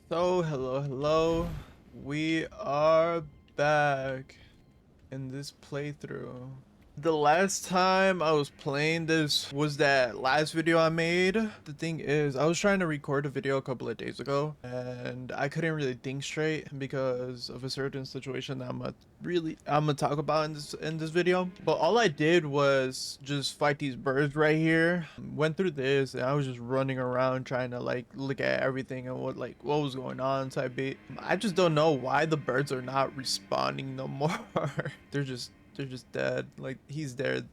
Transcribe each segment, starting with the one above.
So, hello. We are back in this playthrough. The last time I was playing this was that last video I made. The thing is, I was trying to record a video a couple of days ago and I couldn't really think straight because of a certain situation that I'm gonna talk about in this video. But all I did was just fight these birds right here. Went through this and I was just running around trying to like look at everything and what was going on type beat. I just don't know why the birds are not responding no more. They're just dead. Like, he's dead.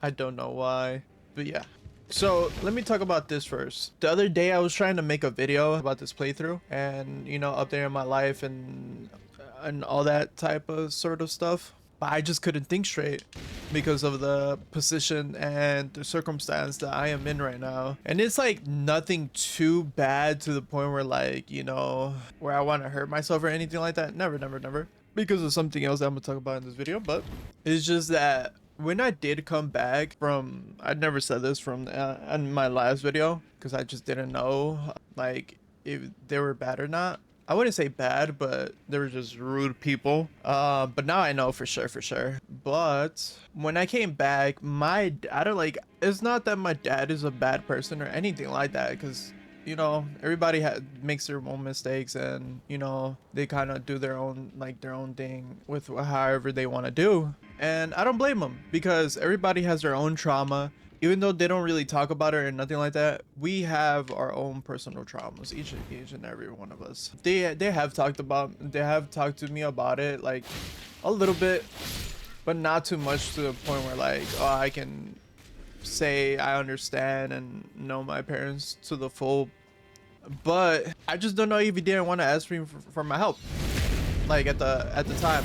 I don't know why. But yeah. So let me talk about this first. The other day I was trying to make a video about this playthrough and updating my life and all that type of sort of stuff. But I just couldn't think straight because of the position and the circumstance that I am in right now. And it's like nothing too bad to the point where where I want to hurt myself or anything like that. Never. Because of something else that I'm gonna talk about in this video, but it's just that when I did come back from, I never said this from in my last video because I just didn't know like if they were bad or not. I wouldn't say bad, but they were just rude people. But now I know for sure. But when I came back, I don't like. It's not that my dad is a bad person or anything like that, because everybody makes their own mistakes, and they kind of do their own thing with however they want to do, and I don't blame them because everybody has their own trauma. Even though they don't really talk about it or nothing like that, we have our own personal traumas, each and every one of us. They have talked to me about it, like a little bit, but not too much to the point where like, oh, I can say I understand and know my parents to the full. But I just don't know if he didn't want to ask me for my help, like at the time.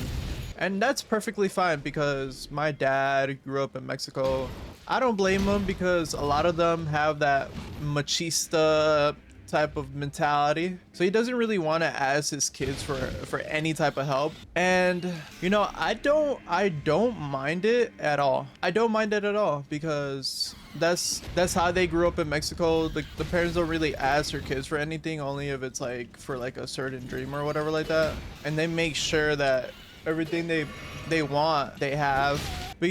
And that's perfectly fine because my dad grew up in Mexico. I don't blame him because a lot of them have that machista type of mentality, so he doesn't really want to ask his kids for any type of help. And I don't mind it at all. I don't mind it at all because that's how they grew up in Mexico. The parents don't really ask their kids for anything, only if it's like for like a certain dream or whatever like that, and they make sure that everything they want they have. But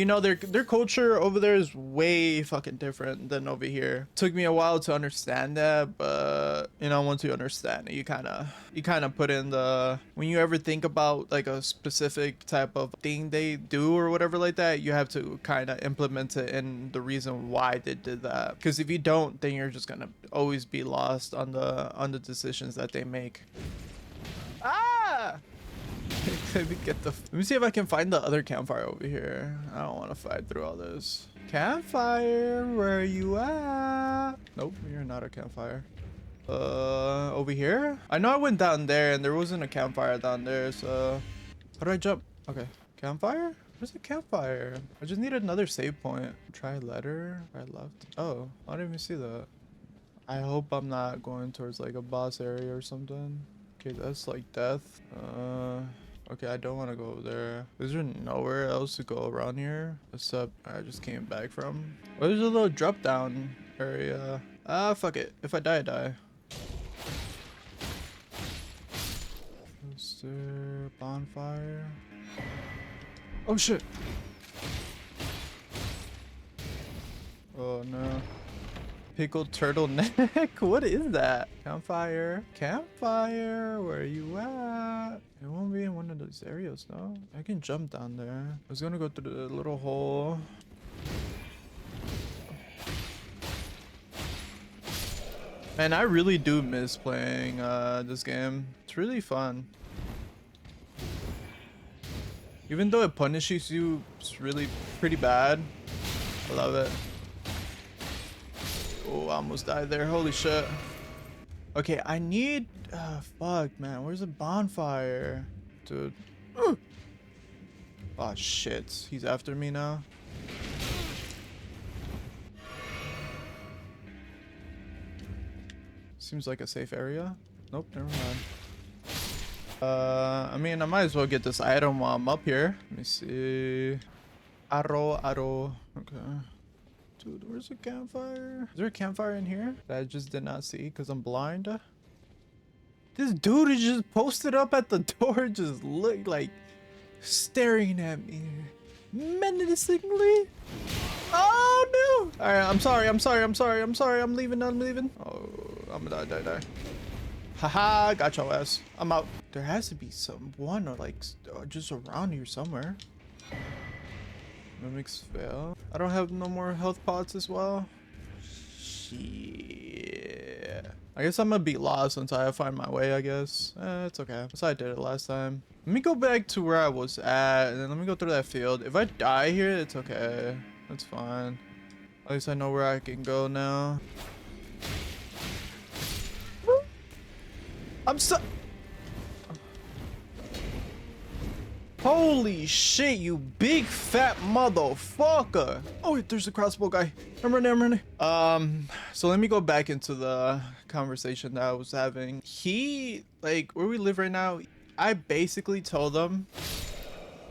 their culture over there is way fucking different than over here. Took me a while to understand that, but once you understand it, you kind of put in the, when you ever think about like a specific type of thing they do or whatever like that, you have to kind of implement it in the reason why they did that. Because if you don't, then you're just gonna always be lost on the decisions that they make. Ah! Let me see if I can find the other campfire over here. I don't want to fight through all this. Campfire, where are you at? Nope, you're not a campfire. Over here? I know I went down there and there wasn't a campfire down there, so how do I jump? Okay, campfire? Where's the campfire? I just need another save point. Try letter, right left. Oh, I didn't even see that. I hope I'm not going towards like a boss area or something. Okay, that's like death. Okay, I don't want to go over there. Is there nowhere else to go around here except I just came back from? Oh, there's a little drop down area. Ah, fuck it. If I die, I die. Is there bonfire? Oh shit. Oh no. Pickled turtleneck? What is that? Campfire. Campfire, where are you at? It won't be in one of those areas, no? I can jump down there. I was gonna go through the little hole. Man, I really do miss playing this game. It's really fun. Even though it punishes you, it's really pretty bad. I love it. Oh, I almost died there. Holy shit. Okay, I need... fuck, man. Where's the bonfire? Dude. Oh, shit. He's after me now. Seems like a safe area. Nope, never mind. I mean, I might as well get this item while I'm up here. Let me see. Arrow. Okay. Dude, where's the campfire? Is there a campfire in here that I just did not see because I'm blind? This dude is just posted up at the door, just look like staring at me menacingly. Oh no! All right, I'm sorry. I'm leaving. Oh, I'm gonna die. Haha, got your ass. I'm out. There has to be someone or like just around here somewhere. Mimics fail. I don't have no more health pots as well. Shit. I guess I'm gonna be lost until I find my way, I guess. It's okay. That's how I did it last time. Let me go back to where I was at, and then let me go through that field. If I die here, it's okay. That's fine. At least I know where I can go now. I'm stuck. Holy shit, you big fat motherfucker. Oh, wait, there's a crossbow guy. I'm running. So let me go back into the conversation that I was having. He, like, where we live right now, I basically told him,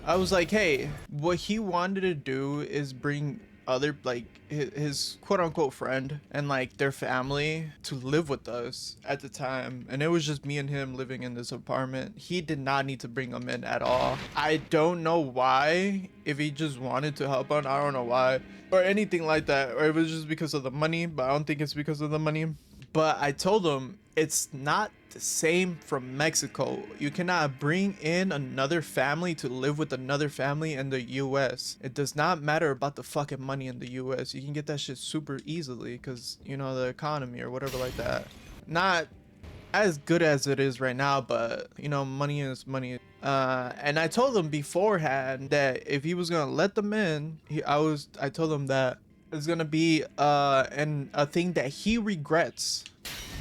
I was like, hey, what he wanted to do is bring other, like, his quote-unquote friend and like their family to live with us at the time, and it was just me and him living in this apartment. He did not need to bring them in at all. I don't know why. If he just wanted to help out, I don't know why, or anything like that, or it was just because of the money, but I don't think it's because of the money. But I told him it's not the same from Mexico. You cannot bring in another family to live with another family in the US. It does not matter about the fucking money in the US. You can get that shit super easily because, you know, the economy or whatever like that. Not as good as it is right now, but, you know, money is money. And I told him beforehand that if he was gonna let them in, I told him that it's gonna be a thing that he regrets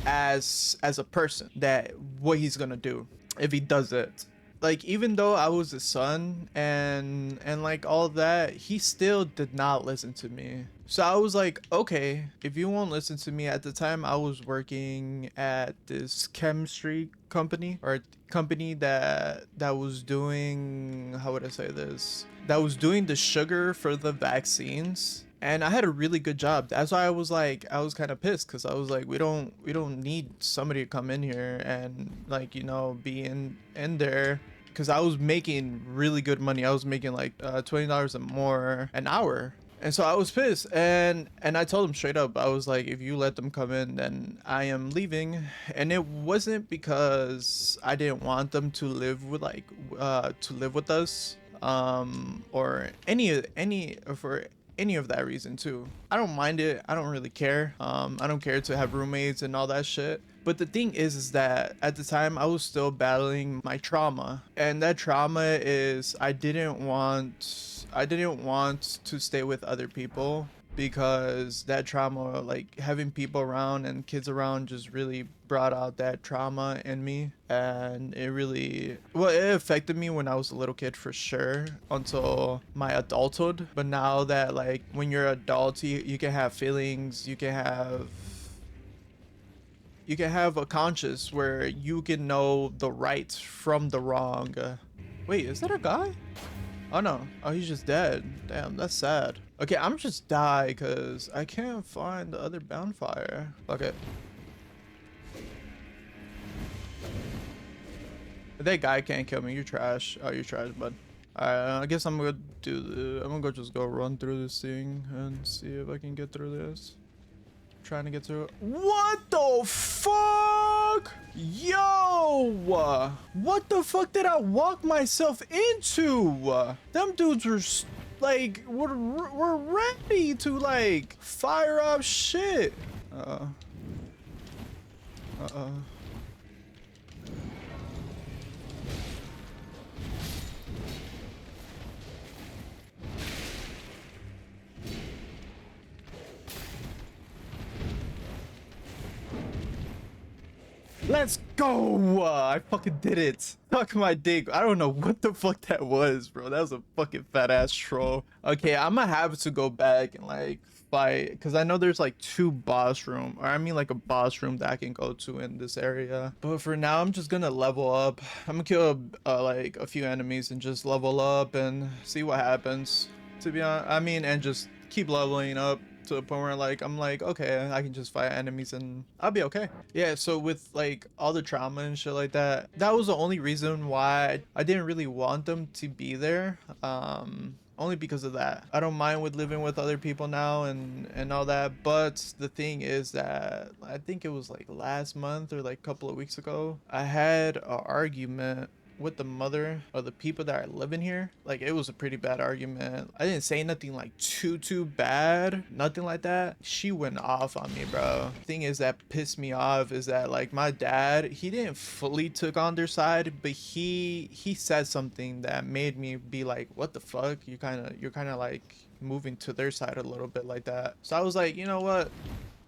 as a person, that what he's gonna do if he does it. Like, even though I was his son and like all that, he still did not listen to me. So I was like, okay, if you won't listen to me. At the time I was working at this chemistry company, or company that was doing, how would I say this, that was doing the sugar for the vaccines. And I had a really good job. That's why I was like, I was kind of pissed, because I was like, we don't need somebody to come in here and, like, you know, be in there, because I was making really good money. I was making like $20 and more an hour. And so I was pissed, and I told him straight up, I was like, if you let them come in, then I am leaving. And it wasn't because I didn't want them to live with us, or for any of that reason too. I don't mind it. I don't really care. I don't care to have roommates and all that shit. But the thing is that at the time I was still battling my trauma, and that trauma is I didn't want to stay with other people, because that trauma, like having people around and kids around, just really brought out that trauma in me. And it really, well, it affected me when I was a little kid for sure, until my adulthood. But now that, like, when you're adult, you can have feelings, you can have a conscience where you can know the right from the wrong. Wait, is that a guy? Oh no. Oh, he's just dead. Damn, that's sad. Okay, I'm just die because I can't find the other bonfire. Fuck it. That guy can't kill me. You're trash. Oh, you're trash, bud. Alright, I guess I'm gonna just go run through this thing and see if I can get through this. Trying to get through it. What the fuck? Yo! What the fuck did I walk myself into? Them dudes were like, we're ready to like fire up shit. Let's go! I fucking did it. Suck my dick. I don't know what the fuck that was, bro. That was a fucking fat ass troll. Okay, I'm gonna have to go back and like fight, because I know there's like two boss room, or I mean like a boss room that I can go to in this area. But for now, I'm just gonna level up. I'm gonna kill like a few enemies and just level up and see what happens, to be honest. I mean, and just keep leveling up. to a point where like I'm like, okay, I can just fight enemies and I'll be okay. Yeah, so with like all the trauma and shit like that, that was the only reason why I didn't really want them to be there. Only because of that. I don't mind with living with other people now and all that, but the thing is that I think it was like last month or like a couple of weeks ago, I had an argument with the mother of the people that are living here. Like, it was a pretty bad argument. I didn't say nothing like too bad, nothing like that. She went off on me, bro. Thing is that pissed me off is that like my dad, he didn't fully took on their side, but he said something that made me be like, what the fuck, you're kind of like moving to their side a little bit like that. So I was like, you know what,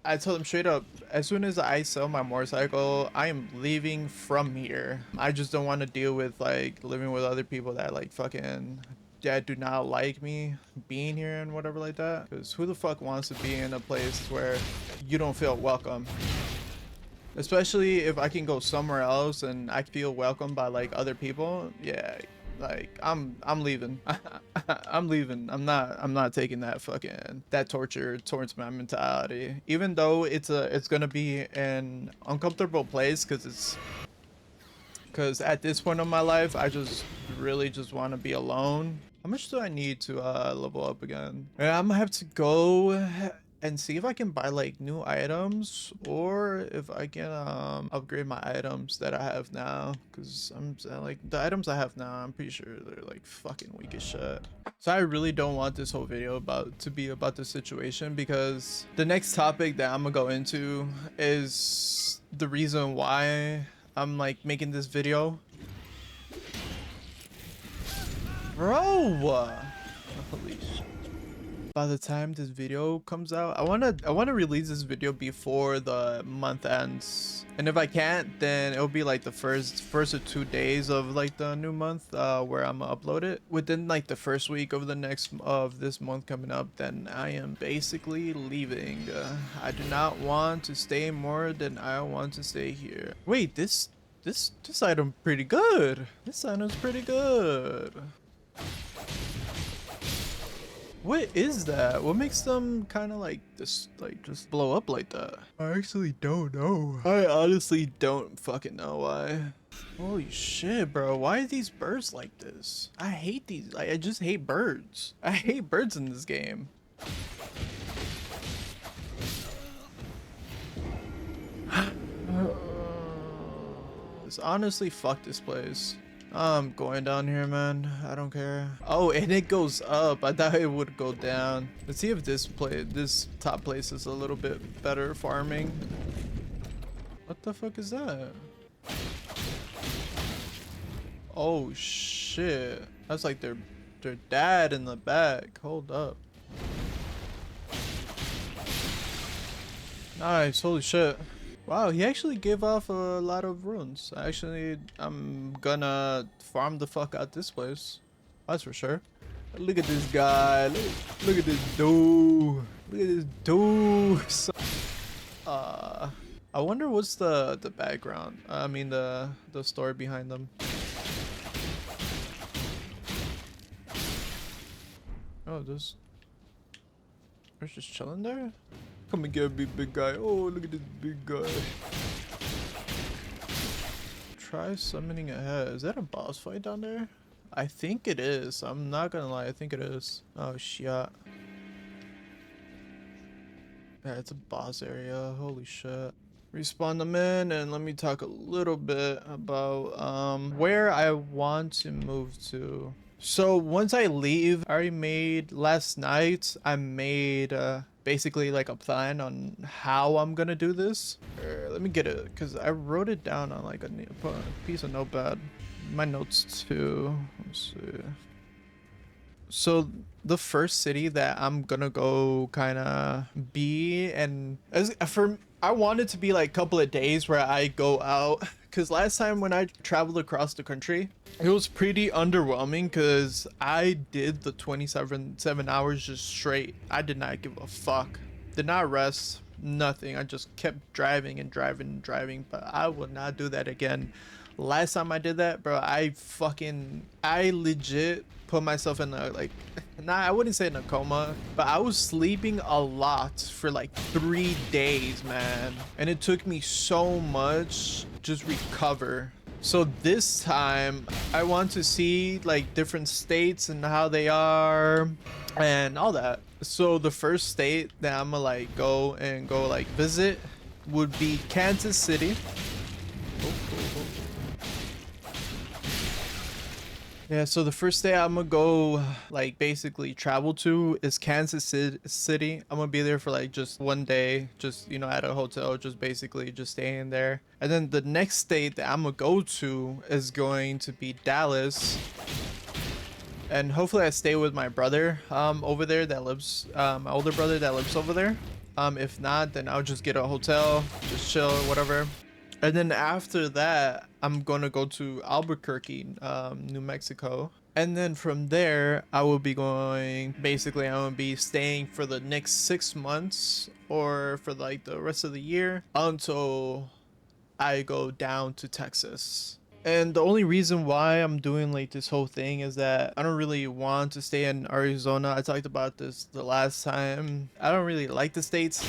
I told him straight up, as soon as I sell my motorcycle, I am leaving from here. I just don't want to deal with like living with other people that like fucking that do not like me being here and whatever like that. Because who the fuck wants to be in a place where you don't feel welcome? Especially if I can go somewhere else and I feel welcome by like other people. Yeah, like I'm leaving. I'm leaving. I'm not taking that fucking that torture towards my mentality. Even though it's gonna be an uncomfortable place because at this point of my life I just really just want to be alone. How much do I need to level up again? Yeah, I'm gonna have to go and see if I can buy like new items or if I can upgrade my items that I have now, because I'm like the items I have now, I'm pretty sure they're like fucking weak as shit. So I really don't want this whole video to be about this situation, because the next topic that I'm gonna go into is the reason why I'm like making this video. Bro, holy shit. By the time this video comes out, I wanna release this video before the month ends, and if I can't, then it'll be like the first or 2 days of like the new month where I'm gonna upload it. Within like the first week of this month coming up, then I am basically leaving. I do not want to stay more than I want to stay here. Wait, this item pretty good. This item's pretty good. What is that? What makes them kind of like this, like just blow up like that? I actually don't know. I honestly don't fucking know why. Holy shit, bro. Why are these birds like this? I hate these. I just hate birds. I hate birds in this game. Honestly, fuck this place. I'm going down here, man. I don't care. Oh, and it goes up. I thought it would go down. Let's see if this top place is a little bit better farming. What the fuck is that? Oh shit. That's like their dad in the back. Hold up. Nice. Holy shit. Wow, he actually gave off a lot of runes. I'm gonna farm the fuck out this place. That's for sure. Look at this guy. Look at this dude. Look at this dude. So, I wonder what's the background. I mean the story behind them. Oh, they're just chilling there? Come and get me, big guy. Oh, look at this big guy. Try summoning ahead. Is that a boss fight down there? I think it is. I'm not gonna lie. I think it is. Oh, shit. Yeah, it's a boss area. Holy shit. Respawn them in and let me talk a little bit about where I want to move to. So once I leave, I already made last night. I made basically like a plan on how I'm gonna do this. Let me get it, because I wrote it down on like a piece of notepad. My notes too. Let's see. So the first city that I'm gonna go kind of be, and I want it to be like a couple of days where I go out, because last time when I traveled across the country, it was pretty underwhelming because I did the 27 hours just straight. I did not give a fuck. Did not rest. Nothing. I just kept driving and driving and driving, but I will not do that again. Last time I did that, bro, I legit put myself in a, like, nah, I wouldn't say in a coma, but I was sleeping a lot for like 3 days, man. And it took me so much just recover. So this time I want to see like different states and how they are and all that. So the first state that I'm gonna like go like visit would be Kansas City. Yeah, so the first day I'm gonna go like basically travel to is Kansas City. I'm gonna be there for like just 1 day, just, you know, at a hotel, just basically just staying there. And then the next state that I'm gonna go to is going to be Dallas. And hopefully I stay with my brother over there that lives, my older brother that lives over there. If not, then I'll just get a hotel, just chill or whatever. And then after that, I'm gonna go to Albuquerque, New Mexico. And then from there, I will be going, basically, I'm gonna be staying for the next 6 months or for like the rest of the year until I go down to Texas. And the only reason why I'm doing like this whole thing is that I don't really want to stay in Arizona. I talked about this the last time. I don't really like the States.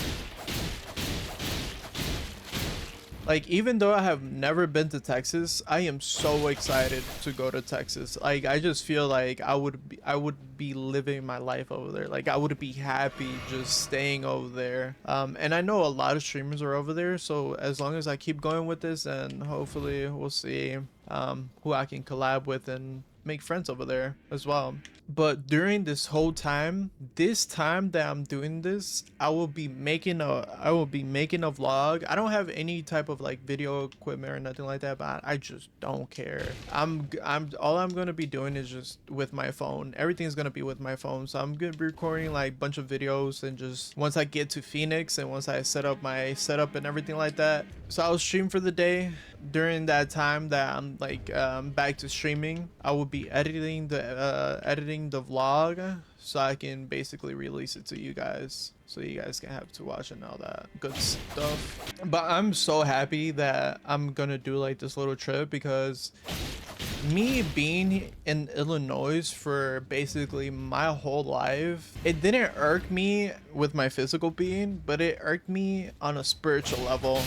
Like, even though I have never been to Texas, I am so excited to go to Texas. Like, I just feel like I would be living my life over there. Like, I would be happy just staying over there. And I know a lot of streamers are over there, so as long as I keep going with this, and hopefully we'll see who I can collab with and make friends over there as well. But during this whole time, this time that I'm doing this, I will be making a vlog. I don't have any type of like video equipment or nothing like that, but I just don't care. All I'm gonna be doing is just with my phone. Everything's gonna be with my phone. So I'm gonna be recording like a bunch of videos, and just once I get to Phoenix and once I set up my setup and everything like that. So I'll stream for the day. During that time that I'm like back to streaming, I will be editing the vlog so I can basically release it to you guys, so you guys can have to watch and all that good stuff. But I'm so happy that I'm gonna do like this little trip, because me being in Illinois for basically my whole life, it didn't irk me with my physical being, but it irked me on a spiritual level.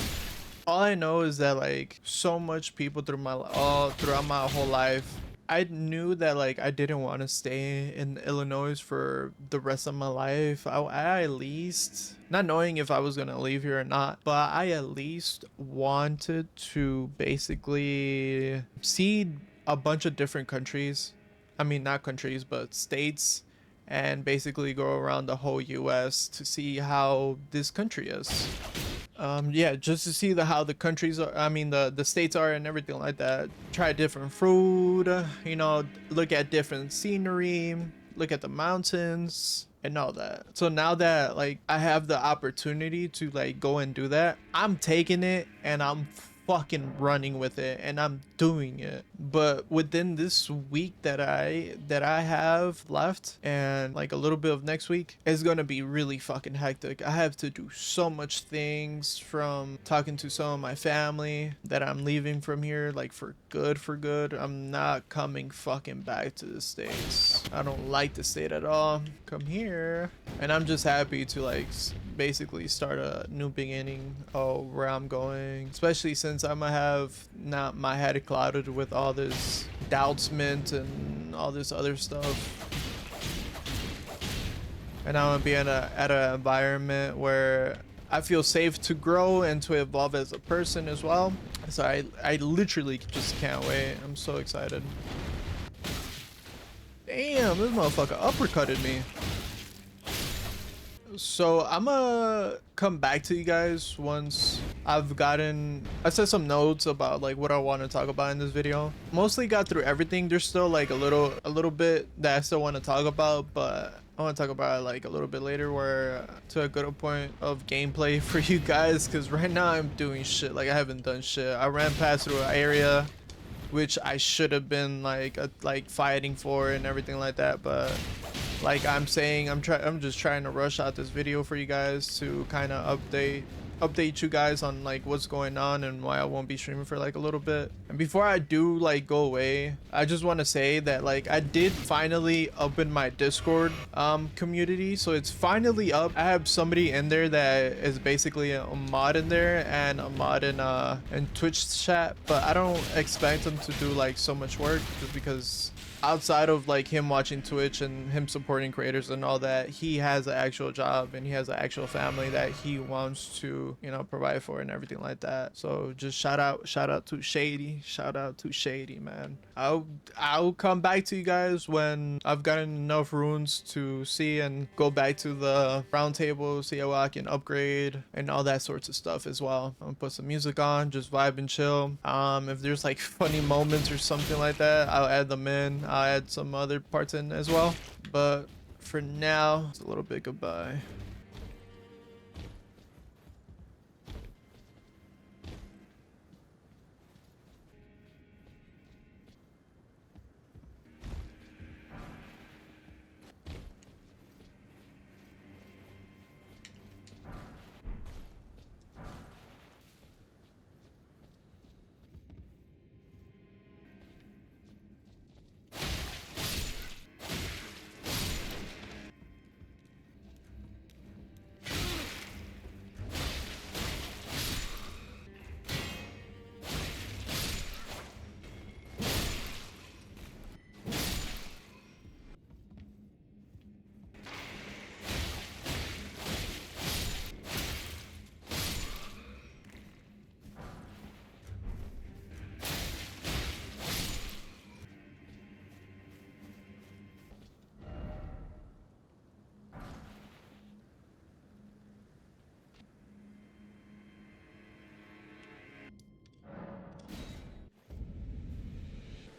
All I know is that like so much people throughout my whole life, I knew that like I didn't want to stay in Illinois for the rest of my life. I at least, not knowing if I was gonna leave here or not, but I at least wanted to basically see a bunch of different countries. I mean, not countries, but states, and basically go around the whole US to see how this country is. Yeah, just to see how the countries are, I mean the states are and everything like that. Try different food, you know, look at different scenery, look at the mountains and all that. So now that like I have the opportunity to like go and do that, I'm taking it and I'm fucking running with it, and I'm doing it. But within this week that I have left, and like a little bit of next week, is gonna be really fucking hectic. I have to do so much things, from talking to some of my family that I'm leaving from here like for good. I'm not coming fucking back to the States. I don't like the state at all. Come here, and I'm just happy to like basically start a new beginning where I'm going, especially since I'm gonna have not my head clouded with all this doubtsment and all this other stuff, and I'm gonna be at an environment where I feel safe to grow and to evolve as a person as well. So I literally just can't wait. I'm so excited. Damn, this motherfucker uppercutted me. So I'm gonna come back to you guys once I set some notes about like what I want to talk about in this video. Mostly got through everything. There's still like a little bit that I still want to talk about, but I want to talk about it like a little bit later, where to a good point of gameplay for you guys, because right now I'm doing shit. Like I haven't done shit. I ran past through an area which I should have been like fighting for and everything like that, but like I'm saying, I'm just trying to rush out this video for you guys to kind of update update you guys on like what's going on and why I won't be streaming for like a little bit. And before I do like go away, I just want to say that like I did finally open my Discord community, so it's finally up. I have somebody in there that is basically a mod in there and a mod in Twitch chat, but I don't expect him to do like so much work just because outside of like him watching Twitch and him supporting creators and all that, he has an actual job and he has an actual family that he wants to, you know, provide for and everything like that. So just shout out to Shady, man. I'll come back to you guys when I've gotten enough runes to see and go back to the round table, see how I can upgrade and all that sorts of stuff as well. I'm gonna put some music on, just vibe and chill. If there's like funny moments or something like that, I'll add them in. I'll add some other parts in as well, but for now it's a little bit goodbye.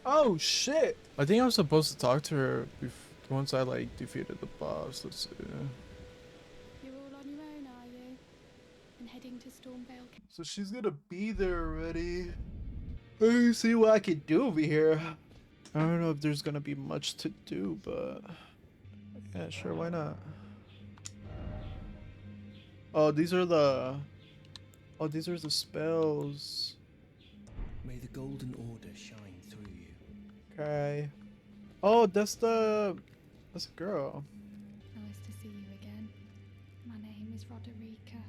Oh shit! I think I was supposed to talk to her once I like defeated the boss. Let's see. You're all on your own, are you? And heading to Stormvale. So she's gonna be there already. Let me see what I can do over here. I don't know if there's gonna be much to do, but yeah, sure, why not? Oh, these are the spells. May the Golden Order shine through you. Okay. Oh, that's a girl. Nice to see you again. My name is Roderica.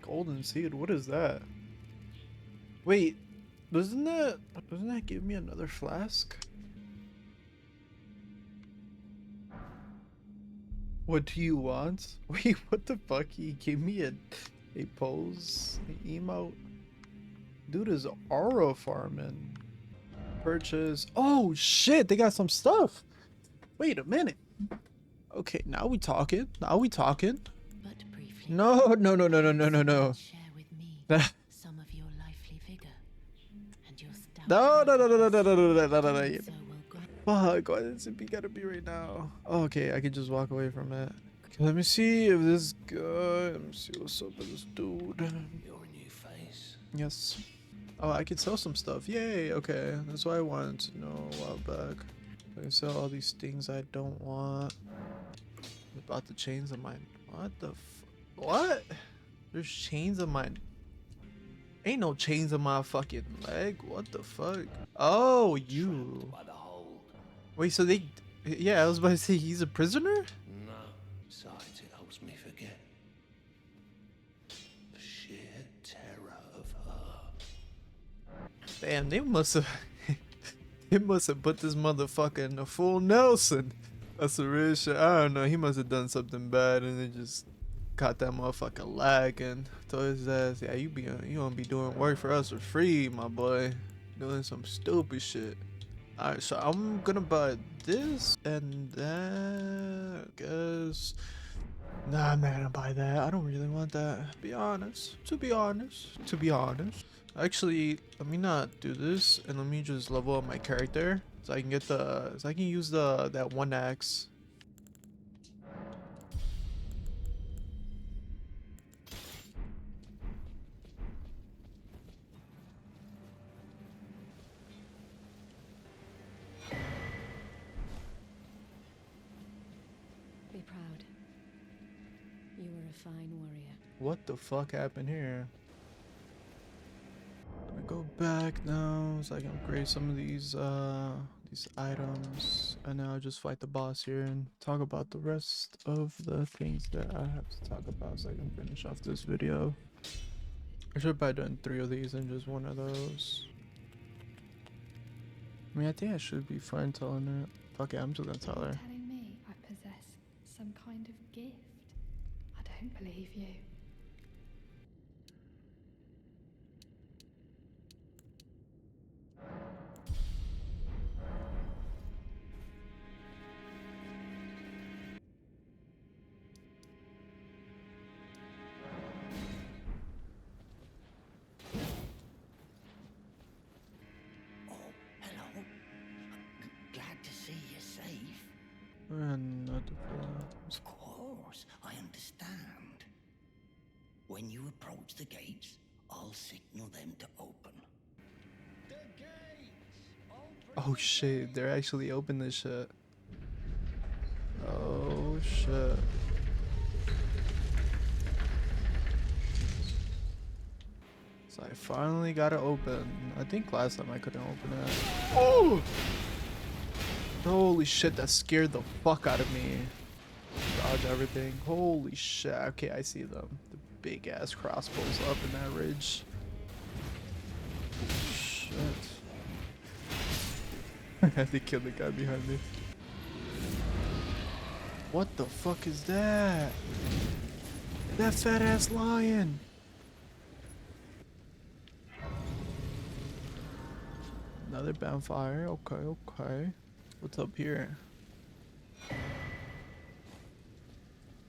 Golden seed. What is that? Wait, doesn't that give me another flask? What do you want? Wait, what the fuck? He gave me a pose, an emote. Dude is aura farming. Purchase. Oh shit, they got some stuff. Wait a minute. Okay, now we talking. Now we talking. But briefly. No. Share with me some of your lively vigor and your stout. No. So will Fuck, why does it gotta be right now? Oh, okay, I can just walk away from it. Okay, let me see if this guy. Let me see what's up with this dude. You're a new face. Yes. Oh, I can sell some stuff. Yay. Okay, that's what I wanted to know a while back. I can sell all these things I don't want. About the chains of mine. What the what? There's chains of mine. Ain't no chains on my fucking leg. What the fuck? Oh, you. By the hold. Wait, so they... Yeah, I was about to say he's a prisoner? No, besides it helps me forget. The sheer terror of her. Damn, they must have... they must have put this motherfucker in a full Nelson. That's a real shit. I don't know. He must have done something bad and they just caught that motherfucker lagging. Told his ass, yeah, you gonna be doing work for us for free, my boy. Doing some stupid shit. Alright, so I'm gonna buy this and that. I guess. Nah, I'm not gonna buy that. I don't really want that. To be honest. Actually, let me not do this and let me just level up my character so I can get I can use that one axe. be proud. You were a fine warrior. What the fuck happened here? Let me go back now so I can upgrade some of these items, and now I'll just fight the boss here and talk about the rest of the things that I have to talk about so I can finish off this video. I should have probably done 3 of these and just 1 of those. I mean, I think I should be fine telling her. Fuck it, I'm just gonna tell her. Telling me I possess some kind of gift. I don't believe you. Hello. Glad to see you're safe. Another Of course, I understand. When you approach the gates, I'll signal them to open. The gates! Open Oh shit, they're actually open this shit. Oh shit. So I finally got it open. I think last time I couldn't open it. Oh! Holy shit, that scared the fuck out of me. Dodge everything. Holy shit. Okay, I see them. The big ass crossbows up in that ridge. Shit. I had to kill the guy behind me. What the fuck is that? That fat ass lion. Another bonfire. Okay, okay. What's up here?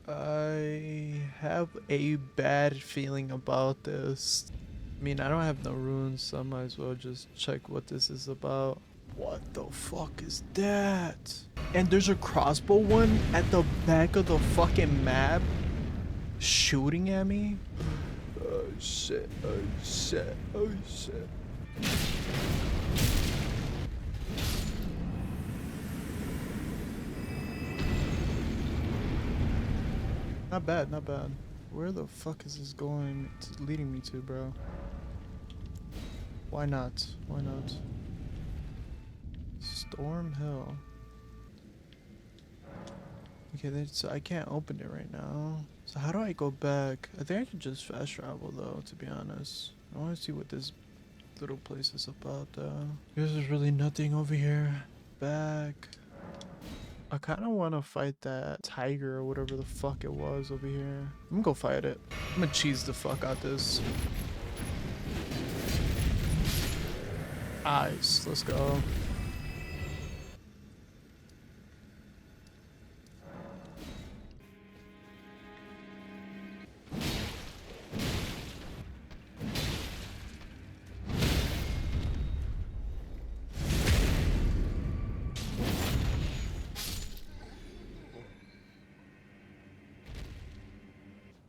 I have a bad feeling about this. I mean, I don't have no runes, so I might as well just check what this is about. What the fuck is that? And there's a crossbow one at the back of the fucking map shooting at me? Oh shit, oh shit, oh shit. Not bad, not bad. Where the fuck is this going, leading me to, bro? Why not? Why not? Storm Hill. Okay, so I can't open it right now. So how do I go back? I think I can just fast travel though, to be honest. I want to see what this little place is about though. There's really nothing over here. Back. I kind of want to fight that tiger or whatever the fuck it was over here. I'm gonna go fight it. I'm gonna cheese the fuck out this. Nice, let's go.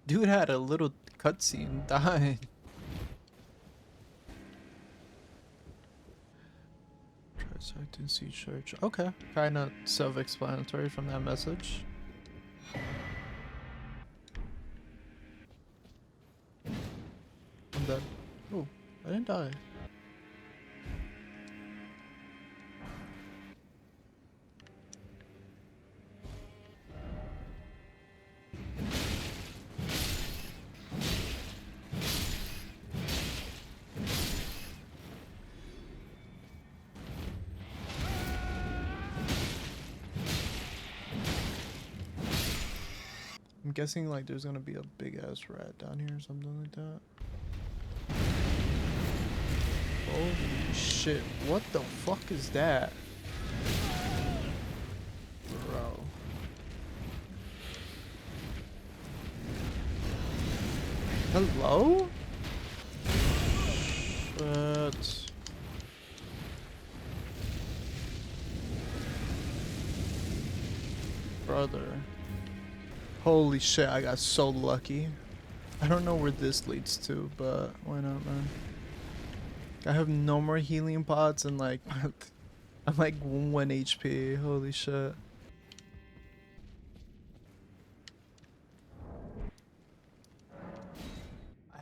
Dude had a little cutscene dying. Tricycling Sea Church. Okay, kind of self-explanatory from that message. I'm dead. Oh, I didn't die. I'm guessing like there's gonna be a big ass rat down here or something like that. Holy shit, what the fuck is that? Bro. Hello? Shit. Brother. Holy shit, I got so lucky. I don't know where this leads to, but why not, man? I have no more healing pots and like I'm like 1 HP. Holy shit.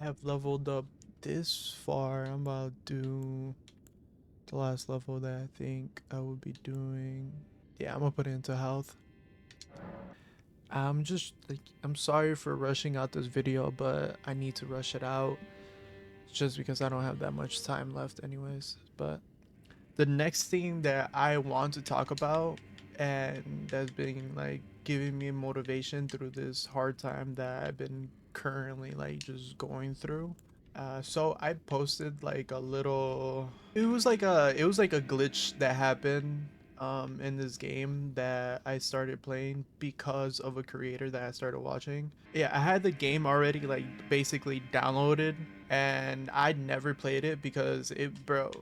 I have leveled up this far. I'm about to do the last level that I think I would be doing. Yeah, I'm gonna put it into health. I'm just like, I'm sorry for rushing out this video, but I need to rush it out just because I don't have that much time left anyways. But the next thing that I want to talk about, and that's been like giving me motivation through this hard time that I've been currently like just going through. So I posted like a little, it was like a glitch that happened in this game that I started playing because of a creator that I started watching. Yeah, I had the game already like basically downloaded, and I'd never played it because the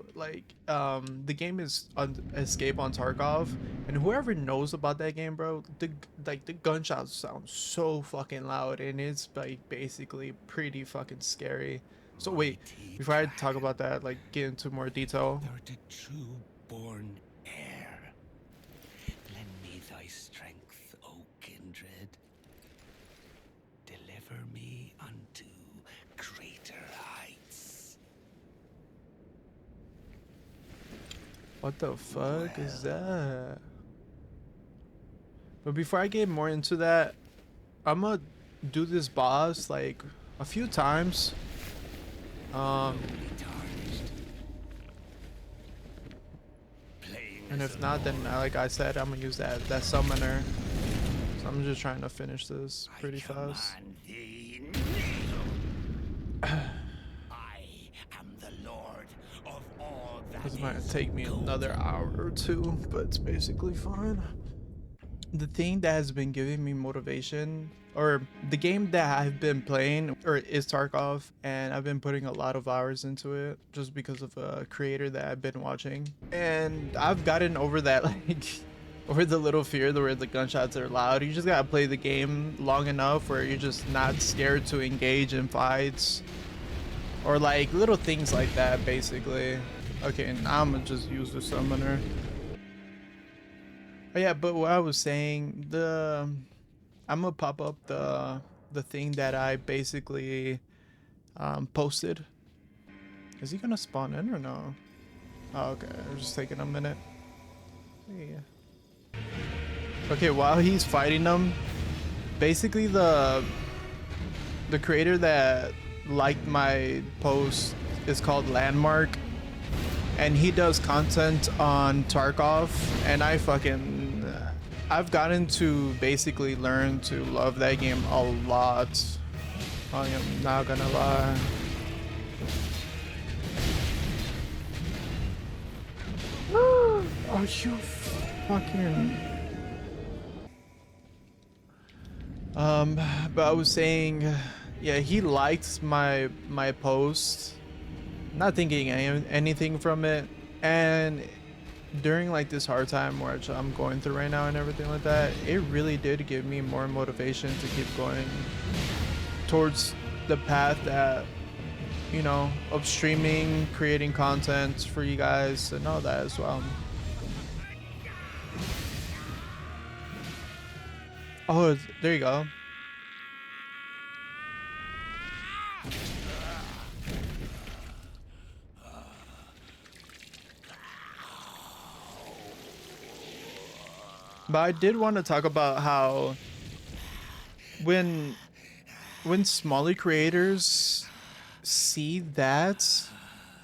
game is Escape on Tarkov, and whoever knows about that game, bro, the gunshots sound so fucking loud, and it's like basically pretty fucking scary. So wait, before I talk about that, like get into more detail. Thou art a true born heir. Lend me thy strength, O kindred. Deliver me unto greater heights. What the fuck is that? But before I get more into that, I'm gonna do this boss like a few times. And if not, then like I said, I'm gonna use that summoner. So I'm just trying to finish this pretty fast. I am the Lord of all that This might is take me another hour or two, but it's basically fine. The thing that has been giving me motivation, or the game that I've been playing, is Tarkov, and I've been putting a lot of hours into it just because of a creator that I've been watching. And I've gotten over that, like, over the little fear where the gunshots are loud. You just gotta play the game long enough where you're just not scared to engage in fights, or like little things like that, basically. Okay, now I'm gonna just use the summoner. Oh yeah, but what I was saying, I'm gonna pop up the thing that I basically posted. Is he gonna spawn in or no? Oh, okay, it's just taking a minute. Yeah. Okay, while he's fighting them, basically the creator that liked my post is called Landmark, and he does content on Tarkov, and I've gotten to basically learn to love that game a lot. I am not gonna lie. Are you fucking... But I was saying, yeah, he liked my post, not thinking anything from it, and during like this hard time which I'm going through right now and everything like that, it really did give me more motivation to keep going towards the path that, you know, of streaming, creating content for you guys and all that as well. Oh, there you go. But I did want to talk about how when smaller creators see that,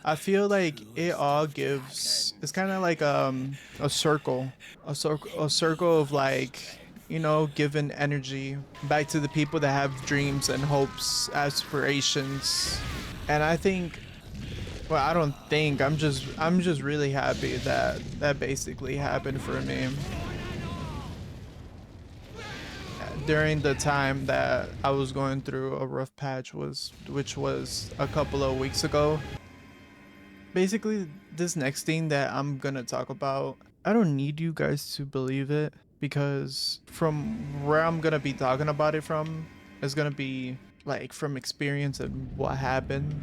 I feel like it all gives, it's kind of like a circle of like, you know, giving energy back to the people that have dreams and hopes, aspirations. And I think, well, I don't think, I'm just really happy that that basically happened for me during the time that I was going through a rough patch, which was a couple of weeks ago. Basically, this next thing that I'm gonna talk about, I don't need you guys to believe it, because from where I'm gonna be talking about it from is gonna be like from experience and what happened.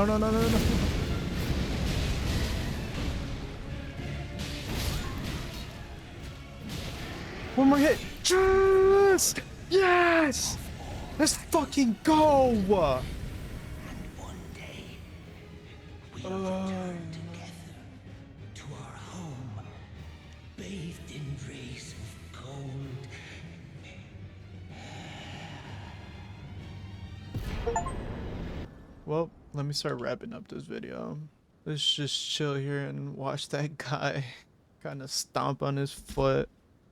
No, no, no, no, no. One more hit. Yes! Yes! Let's fucking go! And one day, we'll return together to our home, bathed in rays of gold. Well, let me start wrapping up this video. Let's just chill here and watch that guy kind of stomp on his foot.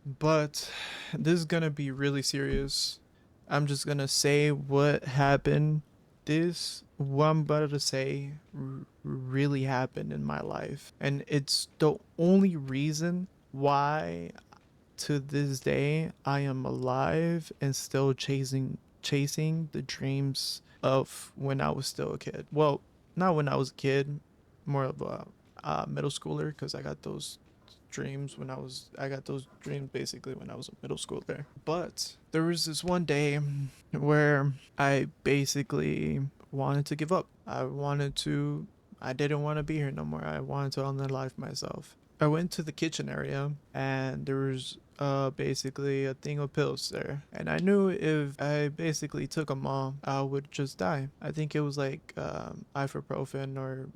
But this is gonna be really serious. I'm just gonna say what happened. What I'm about to say really happened in my life. And it's the only reason why to this day I am alive and still chasing the dreams of when I was still a kid. Well, not when I was a kid, more of a middle schooler, because I got those dreams basically when I was a middle schooler. But there was this one day where I basically wanted to give up. I didn't want to be here no more. I wanted to unalive myself. I went to the kitchen area and there was basically a thing of pills there, and I knew if I basically took them all I would just die. I think it was like ibuprofen or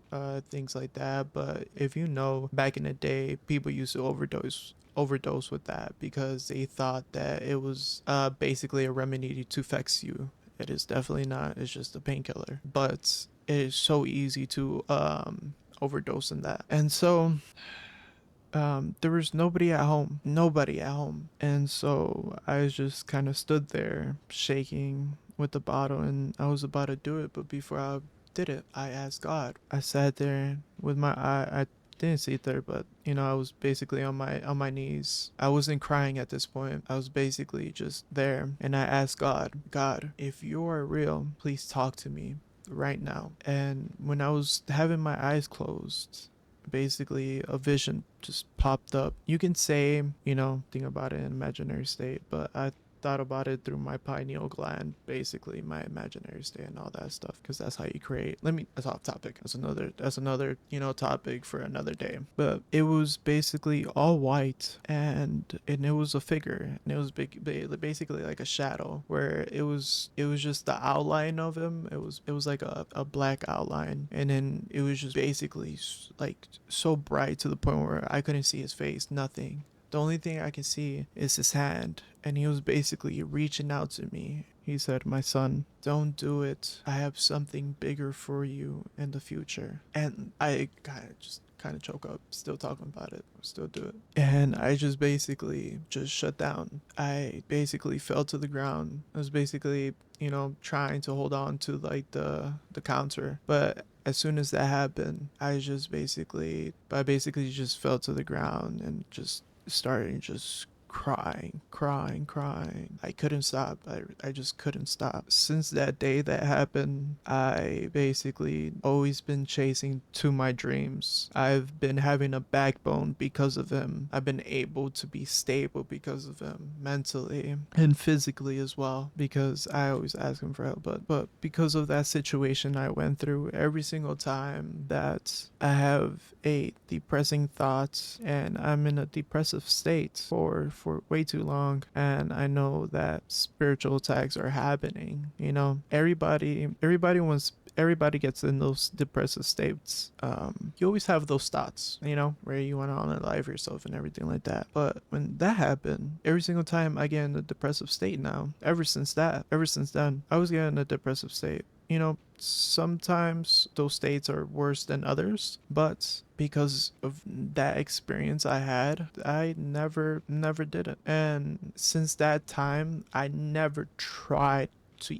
things like that. But if you know, back in the day people used to overdose with that because they thought that it was basically a remedy to fix you. It is definitely not. It's just a painkiller, but it is so easy to overdose in that. And so there was nobody at home, and so I just kind of stood there shaking with the bottle, and I was about to do it, but before I did it I asked God. I sat there with my I didn't sit there, but you know, I was basically on my knees. I wasn't crying at this point. I was basically just there, and I asked God, if you are real, please talk to me right now. And when I was having my eyes closed, basically a vision just popped up. You can say, you know, think about it in imaginary state, but I thought about it through my pineal gland, basically my imaginary state and all that stuff, because that's how you create. That's off topic. That's another you know, topic for another day. But it was basically all white, and it was a figure, and it was basically like a shadow, where it was just the outline of him. It was like a black outline, and then it was just basically like so bright to the point where I couldn't see his face, nothing. The only thing I can see is his hand, and he was basically reaching out to me. He said, "My son, don't do it. I have something bigger for you in the future." And I kind of choke up, still talking about it, still do it. And I just basically just shut down. I basically fell to the ground. I was basically, you know, trying to hold on to like the counter. But as soon as that happened, I basically just fell to the ground and just started just crying. I couldn't stop. I just couldn't stop. Since that day that happened, I basically always been chasing to my dreams. I've been having a backbone because of him. I've been able to be stable because of him, mentally and physically as well, because I always ask him for help. But because of that situation I went through, every single time that I have a depressing thought and I'm in a depressive state for way too long, and I know that spiritual attacks are happening, you know, everybody gets in those depressive states. You always have those thoughts, you know, where you want to unalive yourself and everything like that. But when that happened, every single time I get in a depressive state now, ever since then, I was getting in a depressive state. You know, sometimes those states are worse than others, but because of that experience I had, I never did it. And since that time, I never tried to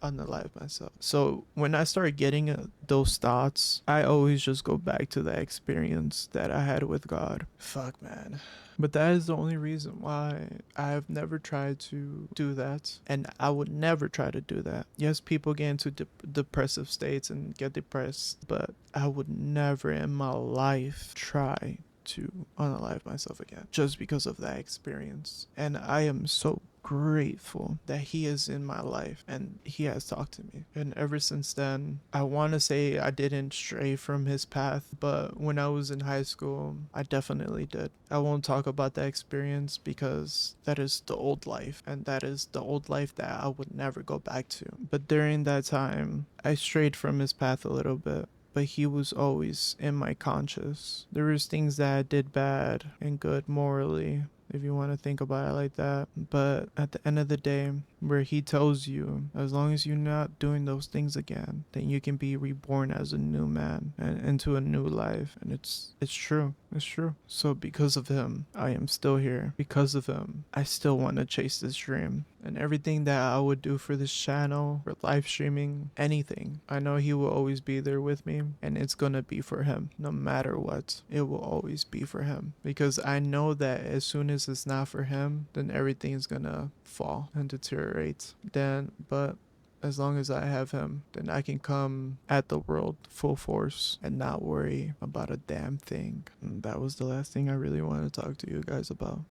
unalive myself. So when I start getting those thoughts, I always just go back to that experience that I had with God. Fuck, man. But that is the only reason why I've never tried to do that, and I would never try to do that. Yes, people get into depressive states and get depressed, but I would never in my life try to unalive myself again just because of that experience. And I am so grateful that he is in my life and he has talked to me. And ever since then, I want to say I didn't stray from his path, but when I was in high school, I definitely did. I won't talk about that experience because that is the old life, and that is the old life that I would never go back to. But during that time, I strayed from his path a little bit, but he was always in my conscious. There was things that I did bad and good morally, if you want to think about it like that. But at the end of the day, where he tells you, as long as you're not doing those things again, then you can be reborn as a new man and into a new life. And it's true. It's true. So because of him, I am still here. Because of him, I still want to chase this dream. And everything that I would do for this channel, for live streaming, anything, I know he will always be there with me, and it's gonna be for him. No matter what, it will always be for him. Because I know that as soon as it's not for him, then everything is gonna fall and deteriorate. But as long as I have him, then I can come at the world full force and not worry about a damn thing. And that was the last thing I really wanted to talk to you guys about.